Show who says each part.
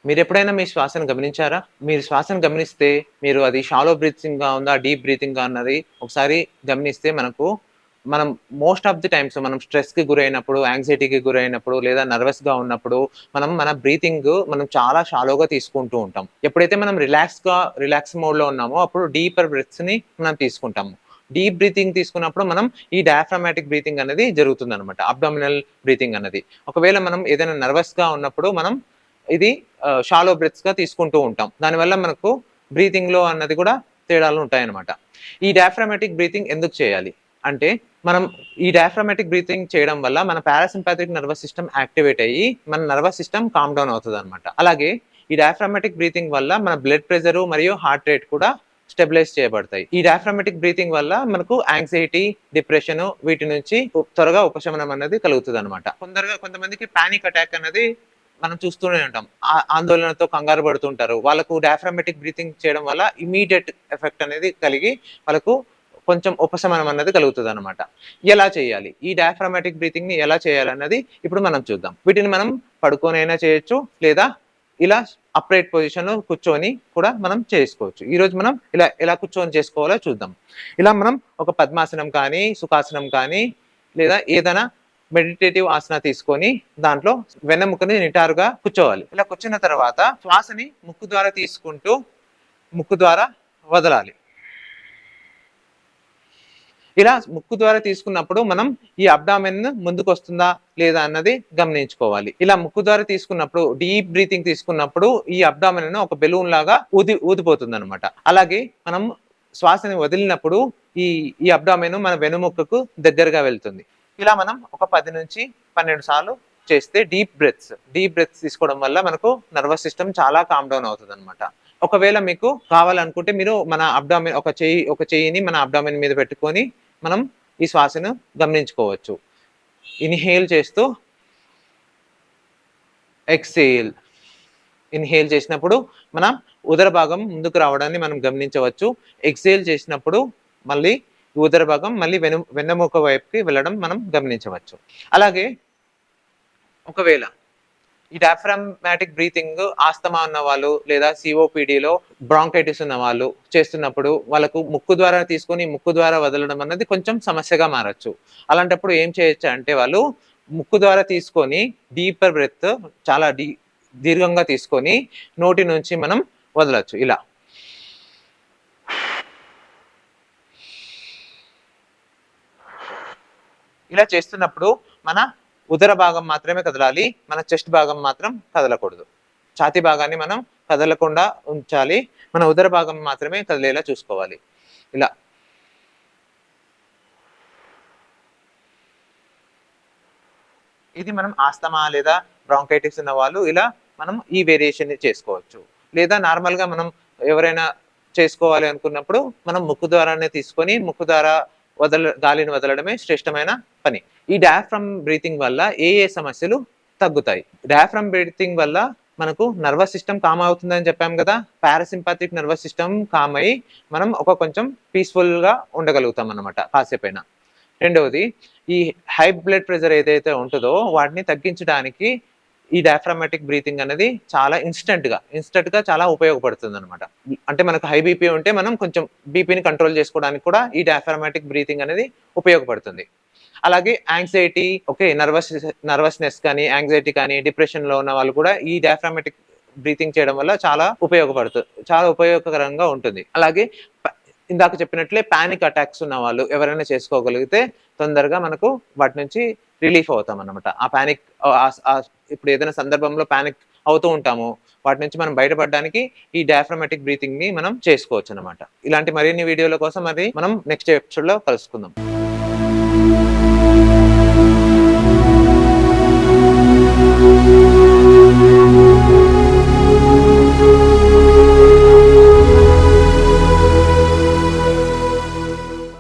Speaker 1: మీరు ఎప్పుడైనా మీ శ్వాసను గమనించారా? మీరు శ్వాసను గమనిస్తే మీరు అది షాలో బ్రీతింగ్‌గా ఉందా? డీప్ బ్రీతింగ్‌గా అన్నది ఒకసారి గమనిస్తే మనం మోస్ట్ ఆఫ్ ది టైమ్స్ మనం స్ట్రెస్‌కి గురైనప్పుడు, యాంక్సైటీకి గురైనప్పుడు లేదా నర్వస్‌గా ఉన్నప్పుడు మన మనం చాలా షాలోగా తీసుకుంటూ ఉంటాం. ఎప్పుడైతే మనం రిలాక్స్ మోడ్‌లో ఉన్నామో అప్పుడు డీపర్ బ్రెత్స్‌ని మనం తీసుకుంటాము. డీప్ బ్రీతింగ్ తీసుకున్నప్పుడు మనం ఈ డయాఫ్రామాటిక్ బ్రీతింగ్ అనేది జరుగుతుందనమాట. అబ్డామినల్ బ్రీతింగ్ అన్నది. ఒకవేళ మనం ఏదైనా నర్వస్‌గా ఉన్నప్పుడు మనం ఇది షాలో బ్రెత్స్‌గా తీసుకుంటూ ఉంటాం. దానివల్ల మనకు బ్రీతింగ్‌లో అన్నది కూడా తేడాలు ఉంటాయన్నమాట. ఈ డయాఫ్రామాటిక్ బ్రీతింగ్ ఎందుకు చేయాలి? అంటే మనం ఈ డయాఫ్రామాటిక్ బ్రీతింగ్ చేయడం వల్ల మన పారాసింపాథిక్ నర్వస్ సిస్టమ్ యాక్టివేట్ అయ్యి మన నర్వస్ సిస్టమ్ కామ్ డౌన్ అవుతదనమాట. అలాగే ఈ డయాఫ్రామాటిక్ బ్రీతింగ్ వల్ల మన బ్లడ్ ప్రెషర్ మరియు హార్ట్ రేట్ కూడా స్టెబిలైజ్ చేయబడతాయి. ఈ డయాఫ్రామాటిక్ బ్రీతింగ్ వల్ల మనకు యాంక్సైటీ, డిప్రెషన్ వీటి నుంచి త్వరగా ఉపశమనం అనేది కలుగుతదనమాట. కొంతమందికి పానిక్ అటాక్ అనేది మనం చూస్తూనే ఉంటాం. ఆందోళనతో కంగారు పడుతుంటారు. వాళ్ళకు డయాఫ్రామాటిక్ బ్రీతింగ్ చేయడం వల్ల ఇమ్మీడియేట్ ఎఫెక్ట్ అనేది కలిగి వాళ్ళకు కొంచెం ఉపశమనం అన్నది కలుగుతదనమాట. ఎలా చేయాలి? ఈ డయాఫ్రామాటిక్ బ్రీతింగ్‌ని ఎలా చేయాలన్నది ఇప్పుడు మనం చూద్దాం. వీటిని మనం పడుకొనైనా చేయొచ్చు లేదా ఇలా అప్రైట్ పొజిషన్‌లో కూర్చొని కూడా మనం చేసుకోవచ్చు. ఈరోజు మనం ఎలా కూర్చొని చేసుకోవాలో చూద్దాం. ఇలా మనం ఒక పద్మాసనం కానీ, సుఖాసనం కానీ లేదా ఏదైనా మెడిటేటివ్ ఆసన తీసుకొని దాంట్లో వెన్నెముకని నిటారుగా కూర్చోవాలి. ఇలా కూర్చున్న తర్వాత శ్వాసని ముక్కు ద్వారా తీసుకుంటూ ముక్కు ద్వారా వదలాలి. ఇలా ముక్కు ద్వారా తీసుకున్నప్పుడు మనం ఈ అబ్డామెన్ ముందుకొస్తుందా లేదా అన్నది గమనించుకోవాలి. ఇలా ముక్కు ద్వారా తీసుకున్నప్పుడు డీప్ బ్రీతింగ్ తీసుకున్నప్పుడు ఈ అబ్డామెన్ ఒక బెలూన్ లాగా ఊదిపోతుందన్నమాట. అలాగే మనం శ్వాసని వదిలినప్పుడు ఈ ఈ అబ్డామెన్ మన వెనుముక్కకు దగ్గరగా వెళ్తుంది. ఇలా మనం ఒక 10 నుంచి 12 సార్లు చేస్తే డీప్ బ్రెత్స్ తీసుకోవడం వల్ల మనకు నర్వస్ సిస్టమ్ చాలా కామ్ డౌన్ అవుతదన్నమాట. ఒకవేళ మీకు కావాలనుకుంటే మీరు మన అబ్డామెన్ ఒక చెయ్యిని మన అబ్డామెన్ మీద పెట్టుకొని మనం ఈ శ్వాసను గమనించుకోవచ్చు. ఇన్‌హేల్ చేస్తూ ఎక్స్‌హేల్. ఇన్‌హేల్ చేసినప్పుడు మన ఉదర భాగం ముందుకు రావడాన్ని మనం గమనించవచ్చు. ఎక్స్‌హేల్ చేసినప్పుడు మళ్ళీ ఉదర భాగం మళ్ళీ వెన్నెముక వైపుకి వెళ్ళడం మనం గమనించవచ్చు. అలాగే ఒకవేళ ఈ డయాఫ్రామాటిక్ బ్రీతింగ్ ఆస్తమా ఉన్న వాళ్ళు లేదా సిఓపిడిలో బ్రాంకైటిస్ ఉన్న వాళ్ళు చేస్తున్నప్పుడు వాళ్ళకు ముక్కు ద్వారా తీసుకొని ముక్కు ద్వారా వదలడం అన్నది కొంచెం సమస్యగా మారచ్చు. అలాంటప్పుడు ఏం చేయొచ్చు అంటే వాళ్ళు ముక్కు ద్వారా తీసుకొని డీపర్ బ్రెత్ చాలా దీర్ఘంగా తీసుకొని నోటి నుంచి మనం వదలొచ్చు ఇలా. ఇలా చేస్తున్నప్పుడు మన ఉదర భాగం మాత్రమే కదలాలి. మన చెస్ట్ భాగం మాత్రం కదలకూడదు. ఛాతీ భాగాన్ని మనం కదలకుండా ఉంచాలి. మన ఉదర భాగం మాత్రమే కదిలేలా చూసుకోవాలి. ఇలా. ఇది మనం ఆస్తమా లేదా బ్రాంకైటిస్ ఉన్న వాళ్ళు ఇలా మనం ఈ వేరియేషన్ చేసుకోవచ్చు. లేదా నార్మల్‌గా మనం ఎవరైనా చేసుకోవాలి అనుకున్నప్పుడు మనం ముక్కు ద్వారానే తీసుకొని ముక్కు ద్వారా గాలిని వదలడమే శ్రేష్టమైన పని. ఈ డయాఫ్రామ్ బ్రీతింగ్ వల్ల ఏ సమస్యలు తగ్గుతాయి? డయాఫ్రామ్ బ్రీతింగ్ వల్ల మనకు నర్వస్ సిస్టమ్ కామ్ అవుతుందని చెప్పాం కదా! పారాసింపాథిక్ నర్వస్ సిస్టమ్ కామ్ అయ్యి మనం కొంచెం పీస్‌ఫుల్‌గా ఉండగలుగుతాం అన్నమాట కాసేపైనా. రెండవది ఈ హై బ్లడ్ ప్రెషర్ ఏదైతే ఉంటదో వాటిని తగ్గించడానికి ఈ డయాఫ్రామాటిక్ బ్రీతింగ్ అనేది చాలా ఇన్‌స్టంట్‌గా చాలా ఉపయోగపడుతుందన్నమాట. అంటే మనకు హై బీపీ ఉంటే మనం కొంచెం బీపీని కంట్రోల్ చేసుకోవడానికి కూడా ఈ డయాఫ్రామాటిక్ బ్రీతింగ్ అనేది ఉపయోగపడుతుంది. అలాగే యాంక్సైటీ నర్వస్‌నెస్ కానీ, యాంక్సైటీ కానీ, డిప్రెషన్‌లో ఉన్న వాళ్ళు కూడా ఈ డయాఫ్రామాటిక్ బ్రీతింగ్ చేయడం వల్ల చాలా ఉపయోగకరంగా ఉంటుంది. అలాగే ఇందాక చెప్పినట్లే పానిక్ అటాక్స్ ఉన్న వాళ్ళు ఎవరైనా చేసుకోగలిగితే తొందరగా మనకు వాటి నుంచి రిలీఫ్ అవుతామన్నమాట. ఆ పానిక్ ఇప్పుడు ఏదైనా సందర్భంలో పానిక్ అవుతూ ఉంటాము. వాటి నుంచి మనం బయటపడడానికి ఈ డయాఫ్రామాటిక్ బ్రీతింగ్‌ని మనం చేసుకోవచ్చన్నమాట. ఇలాంటి మరిన్ని వీడియోల కోసం మనం నెక్స్ట్ ఎపిసోడ్‌లో కలుసుకుందాం.